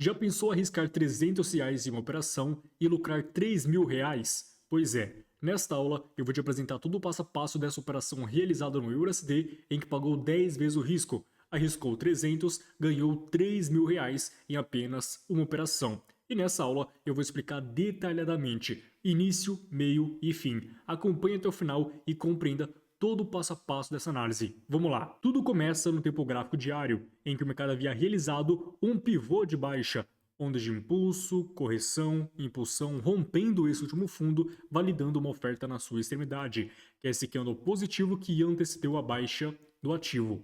Já pensou arriscar R$ 300 em uma operação e lucrar R$ 3.000? Pois é, nesta aula eu vou te apresentar todo o passo a passo dessa operação realizada no USD em que pagou 10 vezes o risco, arriscou 300, ganhou R$ 3.000 em apenas uma operação. E nessa aula eu vou explicar detalhadamente início, meio e fim. Acompanhe até o final e compreenda todo o passo a passo dessa análise. Vamos lá. Tudo começa no tempo gráfico diário, em que o mercado havia realizado um pivô de baixa, ondas de impulso, correção, impulsão, rompendo esse último fundo, validando uma oferta na sua extremidade, que é esse candle positivo que antecedeu a baixa do ativo.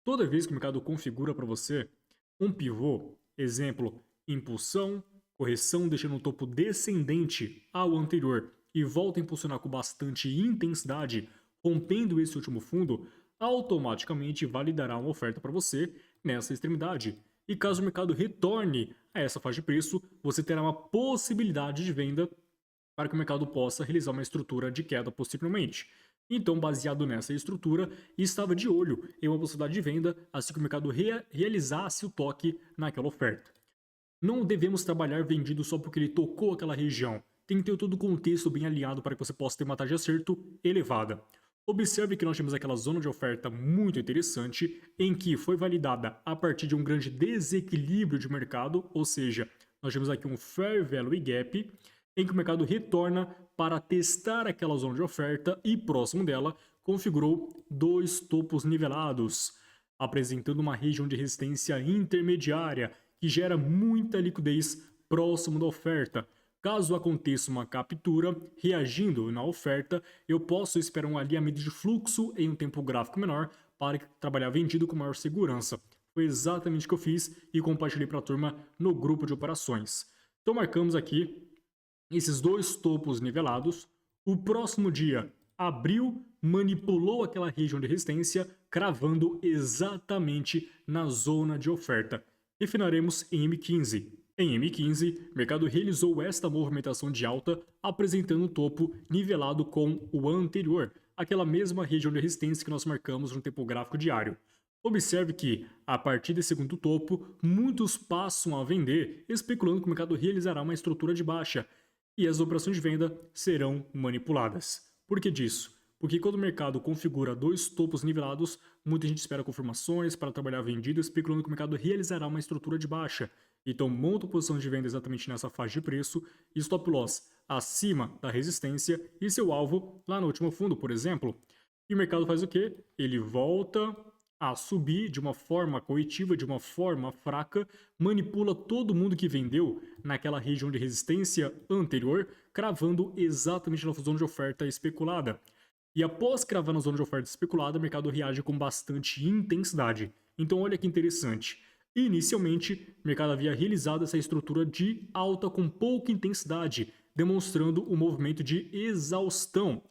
Toda vez que o mercado configura para você um pivô, exemplo, impulsão, correção deixando o topo descendente ao anterior e volta a impulsionar com bastante intensidade, rompendo esse último fundo, automaticamente validará uma oferta para você nessa extremidade. E caso o mercado retorne a essa faixa de preço, você terá uma possibilidade de venda para que o mercado possa realizar uma estrutura de queda possivelmente. Então, baseado nessa estrutura, estava de olho em uma possibilidade de venda assim que o mercado realizasse o toque naquela oferta. Não devemos trabalhar vendido só porque ele tocou aquela região. Tem que ter todo o contexto bem alinhado para que você possa ter uma taxa de acerto elevada. Observe que nós temos aquela zona de oferta muito interessante, em que foi validada a partir de um grande desequilíbrio de mercado, ou seja, nós temos aqui um Fair Value Gap, em que o mercado retorna para testar aquela zona de oferta e próximo dela configurou dois topos nivelados, apresentando uma região de resistência intermediária que gera muita liquidez próximo da oferta. Caso aconteça uma captura, reagindo na oferta, eu posso esperar um alinhamento de fluxo em um tempo gráfico menor para trabalhar vendido com maior segurança. Foi exatamente o que eu fiz e compartilhei para a turma no grupo de operações. Então marcamos aqui esses dois topos nivelados. O próximo dia abriu, manipulou aquela região de resistência, cravando exatamente na zona de oferta. E finaremos em M15. Em M15, o mercado realizou esta movimentação de alta, apresentando um topo nivelado com o anterior, aquela mesma região de resistência que nós marcamos no tempo gráfico diário. Observe que, a partir desse segundo topo, muitos passam a vender, especulando que o mercado realizará uma estrutura de baixa, e as operações de venda serão manipuladas. Por que disso? Porque quando o mercado configura dois topos nivelados, muita gente espera confirmações para trabalhar vendido, especulando que o mercado realizará uma estrutura de baixa. Então monta a posição de venda exatamente nessa faixa de preço e stop loss acima da resistência e seu alvo lá no último fundo, por exemplo. E o mercado faz o quê? Ele volta a subir de uma forma coletiva, de uma forma fraca, manipula todo mundo que vendeu naquela região de resistência anterior, cravando exatamente na zona de oferta especulada. E após cravar na zona de oferta especulada, o mercado reage com bastante intensidade. Então olha que interessante. Inicialmente, o mercado havia realizado essa estrutura de alta com pouca intensidade, demonstrando um movimento de exaustão.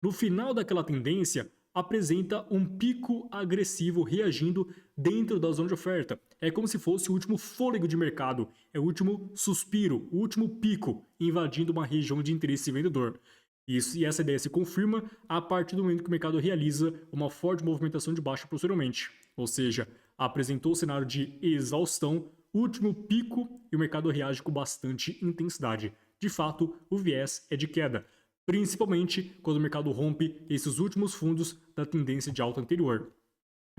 No final daquela tendência, apresenta um pico agressivo reagindo dentro da zona de oferta. É como se fosse o último fôlego de mercado, é o último suspiro, o último pico invadindo uma região de interesse vendedor. Isso, e essa ideia se confirma a partir do momento que o mercado realiza uma forte movimentação de baixa posteriormente. Ou seja, apresentou o cenário de exaustão, último pico e o mercado reage com bastante intensidade. De fato, o viés é de queda, principalmente quando o mercado rompe esses últimos fundos da tendência de alta anterior.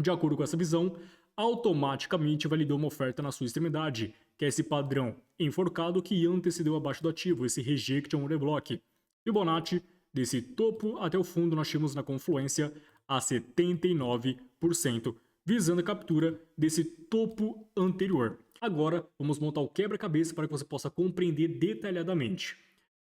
De acordo com essa visão, automaticamente validou uma oferta na sua extremidade, que é esse padrão enforcado que antecedeu abaixo do ativo, esse reject on the block. Fibonacci, desse topo até o fundo, nós tínhamos na confluência a 79%, visando a captura desse topo anterior. Agora, vamos montar o quebra-cabeça para que você possa compreender detalhadamente.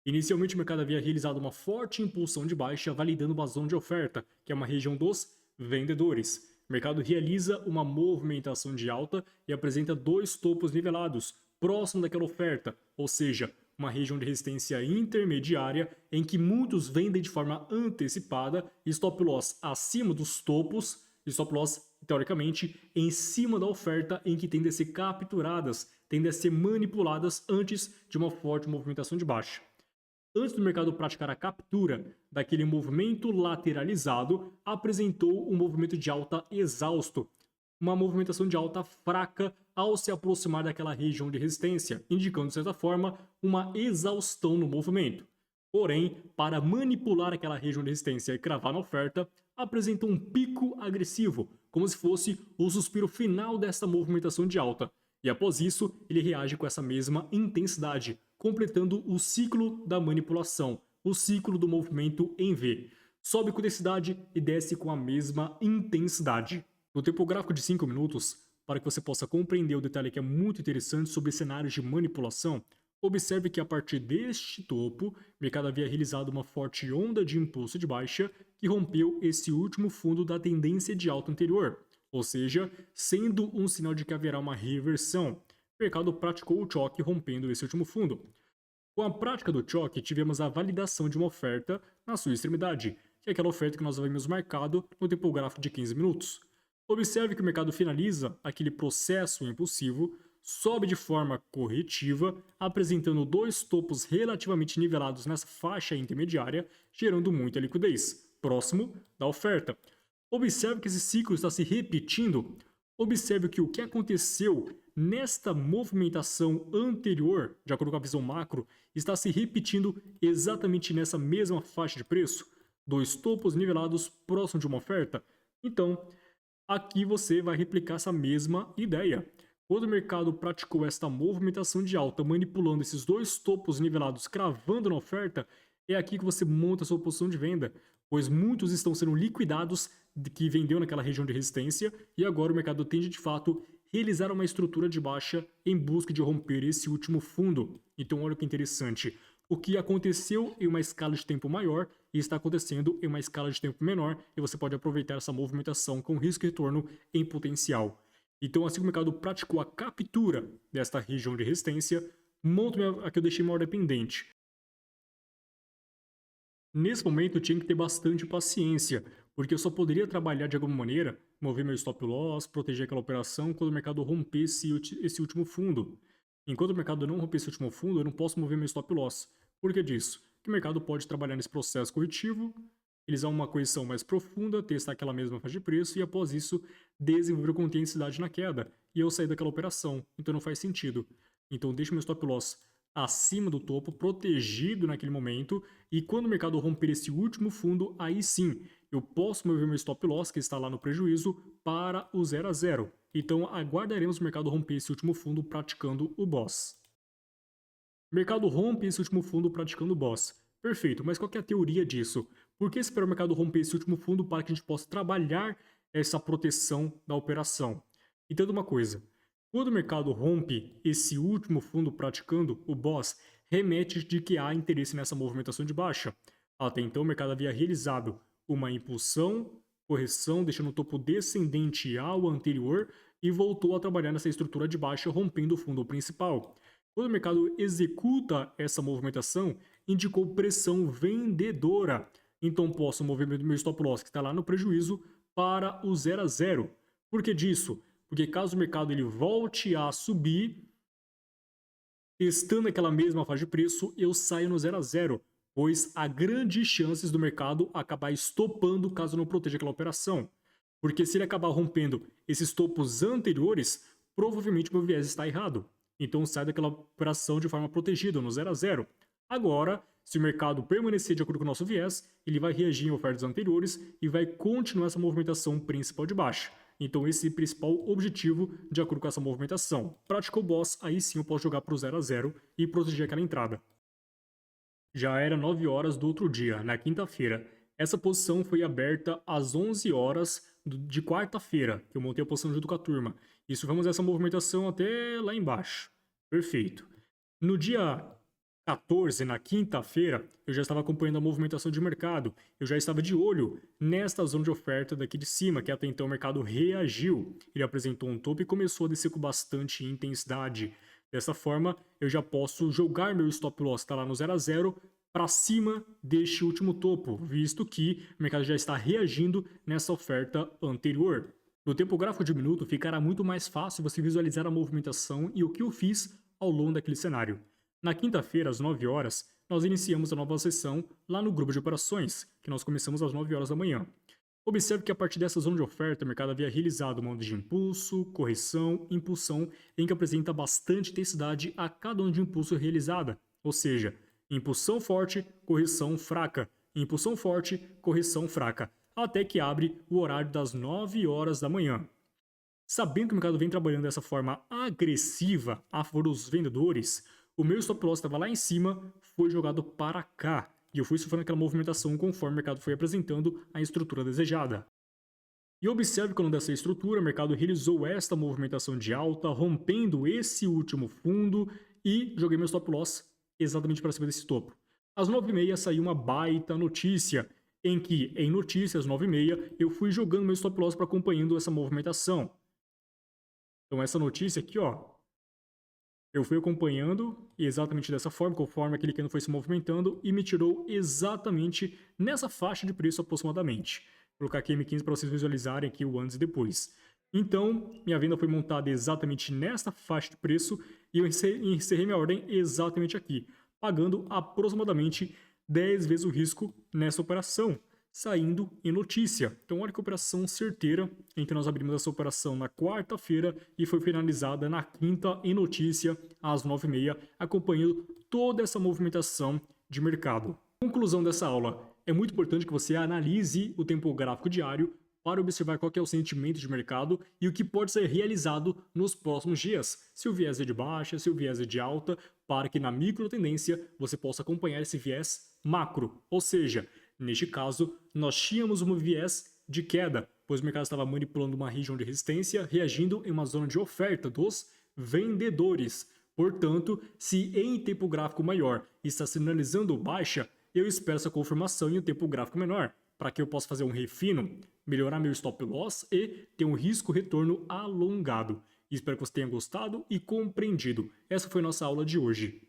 Inicialmente, o mercado havia realizado uma forte impulsão de baixa, validando uma zona de oferta, que é uma região dos vendedores. O mercado realiza uma movimentação de alta e apresenta dois topos nivelados, próximo daquela oferta, ou seja, uma região de resistência intermediária em que muitos vendem de forma antecipada, stop loss acima dos topos, stop loss, teoricamente, em cima da oferta em que tendem a ser capturadas, tendem a ser manipuladas antes de uma forte movimentação de baixa. Antes do mercado praticar a captura daquele movimento lateralizado, apresentou um movimento de alta exausto, uma movimentação de alta fraca ao se aproximar daquela região de resistência, indicando, de certa forma, uma exaustão no movimento. Porém, para manipular aquela região de resistência e cravar na oferta, apresenta um pico agressivo, como se fosse o suspiro final dessa movimentação de alta. E após isso, ele reage com essa mesma intensidade, completando o ciclo da manipulação, o ciclo do movimento em V. Sobe com intensidade e desce com a mesma intensidade. No tempo gráfico de 5 minutos, para que você possa compreender o detalhe que é muito interessante sobre cenários de manipulação, observe que a partir deste topo, o mercado havia realizado uma forte onda de impulso de baixa que rompeu esse último fundo da tendência de alta anterior, ou seja, sendo um sinal de que haverá uma reversão. O mercado praticou o choque rompendo esse último fundo. Com a prática do choque, tivemos a validação de uma oferta na sua extremidade, que é aquela oferta que nós havíamos marcado no tempo gráfico de 15 minutos. Observe que o mercado finaliza aquele processo impulsivo, sobe de forma corretiva, apresentando dois topos relativamente nivelados nessa faixa intermediária, gerando muita liquidez, próximo da oferta. Observe que esse ciclo está se repetindo. Observe que o que aconteceu nesta movimentação anterior, de acordo com a visão macro, está se repetindo exatamente nessa mesma faixa de preço. Dois topos nivelados próximo de uma oferta. Então, aqui você vai replicar essa mesma ideia. Quando o mercado praticou esta movimentação de alta, manipulando esses dois topos nivelados, cravando na oferta, é aqui que você monta a sua posição de venda, pois muitos estão sendo liquidados que vendeu naquela região de resistência e agora o mercado tende de fato realizar uma estrutura de baixa em busca de romper esse último fundo. Então olha que interessante. O que aconteceu em uma escala de tempo maior e está acontecendo em uma escala de tempo menor e você pode aproveitar essa movimentação com risco e retorno em potencial. Então, assim que o mercado praticou a captura desta região de resistência, aqui eu deixei uma ordem pendente. Nesse momento eu tinha que ter bastante paciência, porque eu só poderia trabalhar de alguma maneira, mover meu stop loss, proteger aquela operação quando o mercado rompesse esse último fundo. Enquanto o mercado não romper esse último fundo, eu não posso mover meu stop loss. Por que disso? Porque o mercado pode trabalhar nesse processo corretivo, realizar uma correção mais profunda, testar aquela mesma faixa de preço e após isso desenvolver com intensidade na queda e eu sair daquela operação. Então não faz sentido. Então deixo meu stop loss acima do topo, protegido naquele momento, e quando o mercado romper esse último fundo, aí sim, eu posso mover meu stop loss, que está lá no prejuízo, para o 0 a 0. Então aguardaremos o mercado romper esse último fundo praticando o BOSS. O mercado rompe esse último fundo praticando o BOSS. Perfeito, mas qual que é a teoria disso? Por que esperar o mercado romper esse último fundo para que a gente possa trabalhar essa proteção da operação? Entenda uma coisa, quando o mercado rompe esse último fundo praticando o BOSS, remete de que há interesse nessa movimentação de baixa. Até então o mercado havia realizado uma impulsão, correção, deixando o topo descendente ao anterior e voltou a trabalhar nessa estrutura de baixa, rompendo o fundo principal. Quando o mercado executa essa movimentação, indicou pressão vendedora. Então posso mover meu stop loss, que está lá no prejuízo, para o 0 a 0. Por que disso? Porque caso o mercado ele volte a subir, testando aquela mesma faixa de preço, eu saio no 0 a 0, pois há grandes chances do mercado acabar estopando caso não proteja aquela operação. Porque se ele acabar rompendo esses topos anteriores, provavelmente o meu viés está errado. Então sai daquela operação de forma protegida, no 0 a 0. Agora, se o mercado permanecer de acordo com o nosso viés, ele vai reagir em ofertas anteriores e vai continuar essa movimentação principal de baixa. Então esse é o principal objetivo de acordo com essa movimentação. Praticou BOSS, aí sim eu posso jogar para o 0 a 0 e proteger aquela entrada. Já era 9 horas do outro dia, na quinta-feira. Essa posição foi aberta às 11 horas de quarta-feira, que eu montei a posição junto com a turma. Isso vamos essa movimentação até lá embaixo. Perfeito. No dia 14, na quinta-feira, eu já estava acompanhando a movimentação de mercado. Eu já estava de olho nesta zona de oferta daqui de cima, que até então o mercado reagiu. Ele apresentou um topo e começou a descer com bastante intensidade. Dessa forma, eu já posso jogar meu stop loss, está lá no 0 a 0, para cima deste último topo, visto que o mercado já está reagindo nessa oferta anterior. No tempo gráfico de minuto, ficará muito mais fácil você visualizar a movimentação e o que eu fiz ao longo daquele cenário. Na quinta-feira, às 9 horas, nós iniciamos a nova sessão lá no grupo de operações, que nós começamos às 9 horas da manhã. Observe que a partir dessa zona de oferta, o mercado havia realizado uma onda de impulso, correção, impulsão, em que apresenta bastante intensidade a cada onda de impulso realizada, ou seja, impulsão forte, correção fraca, impulsão forte, correção fraca, até que abre o horário das 9 horas da manhã. Sabendo que o mercado vem trabalhando dessa forma agressiva a favor dos vendedores, o meu stop loss estava lá em cima, foi jogado para cá. E eu fui sofrendo aquela movimentação conforme o mercado foi apresentando a estrutura desejada. E observe que ao longo dessa estrutura, o mercado realizou esta movimentação de alta, rompendo esse último fundo e joguei meu stop loss exatamente para cima desse topo. Às 9h30 saiu uma baita notícia, em que, em notícias, às 9h30, eu fui jogando meu stop loss para acompanhando essa movimentação. Então essa notícia aqui, ó, eu fui acompanhando exatamente dessa forma, conforme aquele candle foi se movimentando e me tirou exatamente nessa faixa de preço aproximadamente. Vou colocar aqui M15 para vocês visualizarem aqui o antes e depois. Então, minha venda foi montada exatamente nesta faixa de preço e eu encerrei minha ordem exatamente aqui, pagando aproximadamente 10 vezes o risco nessa operação, saindo em notícia. Então, olha que operação certeira, em que nós abrimos essa operação na quarta-feira e foi finalizada na quinta em notícia, às 9h30, acompanhando toda essa movimentação de mercado. Conclusão dessa aula. É muito importante que você analise o tempo gráfico diário para observar qual que é o sentimento de mercado e o que pode ser realizado nos próximos dias. Se o viés é de baixa, se o viés é de alta, para que na micro tendência você possa acompanhar esse viés macro, ou seja, neste caso, nós tínhamos um viés de queda, pois o mercado estava manipulando uma região de resistência, reagindo em uma zona de oferta dos vendedores. Portanto, se em tempo gráfico maior está sinalizando baixa, eu espero essa confirmação em um tempo gráfico menor, para que eu possa fazer um refino, melhorar meu stop loss e ter um risco-retorno alongado. Espero que você tenha gostado e compreendido. Essa foi a nossa aula de hoje.